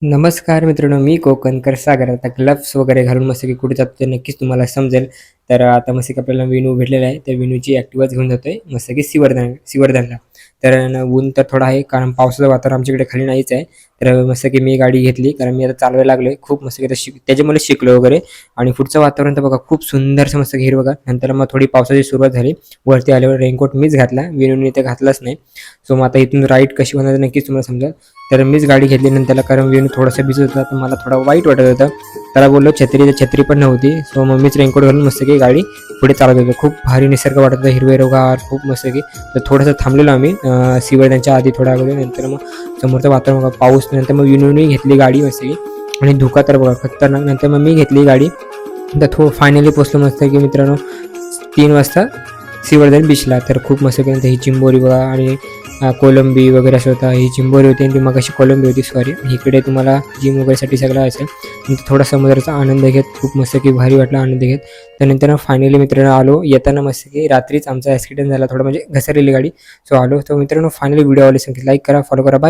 नमस्कार मित्रांनो, मी कोकणकर सागर. आता ग्लव्स वगैरे घालून मस्त की कुठे जातो ते नक्कीच तुम्हाला समजेल. तर आता मस्त की आपल्याला वेणू भेटलेला आहे. त्या वेणूची ॲक्टिवाच घेऊन जातोय मस्त की सिवर्धनला. तर ऊन तर थोडं आहे कारण पावसाचं वातावरण आमच्याकडे खाली नाहीच आहे. तर मस्त की मी गाडी घेतली कारण मी आता चालवायला लागलोय. खूप मस्त की आता त्याच्यामुळे शिकलो वगैरे. आणि पुढचं वातावरण तर बघा खूप सुंदरसं मस्त हिरवं बघा. नंतर मग थोडी पावसाची सुरुवात झाली. वरती आल्यावर रेनकोट मीच घातला, वेणूने ते घातलाच नाही. सो मग आता इथून राईड कशी होणार नक्कीच तुम्हाला समजेल. तर मीच गाडी घेतली नंतरला कारण वेणू थोडासा भिजत होता तर मला थोडा वाईट वाटत होतं. त्याला बोललो छत्री, तर छत्री पण नव्हती. सो मग मीच रेनकोट घालून मस्त की गाडी पुढे चालवत होतो. खूप भारी निसर्ग वाटत होता, हिरवेगार खूप मस्त की. तर थोडंसं थांबलेलो आम्ही सिवर्धनच्या आधी थोड्या वेळ. नंतर मग समोरचं वातावरण बघा, पाऊस. नंतर मग विनूने घेतली गाडी मस्त की. आणि धुका तर बघा खतरनाक. नंतर मग मी घेतली गाडी. तर फायनली पोचलो मस्त की मित्रांनो 3 वाजता सिवर्धन बीचला. तर खूप मस्त की नंतर ही चिंबोरी बघा आणि कोलंबी वगैरे असं होता. ही चिंबोरी होती आणि ती मगाशी कोलंबी होती, सॉरी. इकडे तुम्हाला जिम वगैरेसाठी सगळं असेल. नंतर थोडा समुद्राचा आनंद घेत खूप मस्त की भारी वाटला आनंद घेत. त्यानंतर फायनली मित्रांनो आलो. येताना मस्त की रात्रीच आमचा ॲक्सिडेंट झाला थोडं, म्हणजे घसरलेली गाडी. सो आलो. तर मित्रांनो फायनली व्हिडिओ आवडले असेल लाईक करा, फॉलो करा. बाय.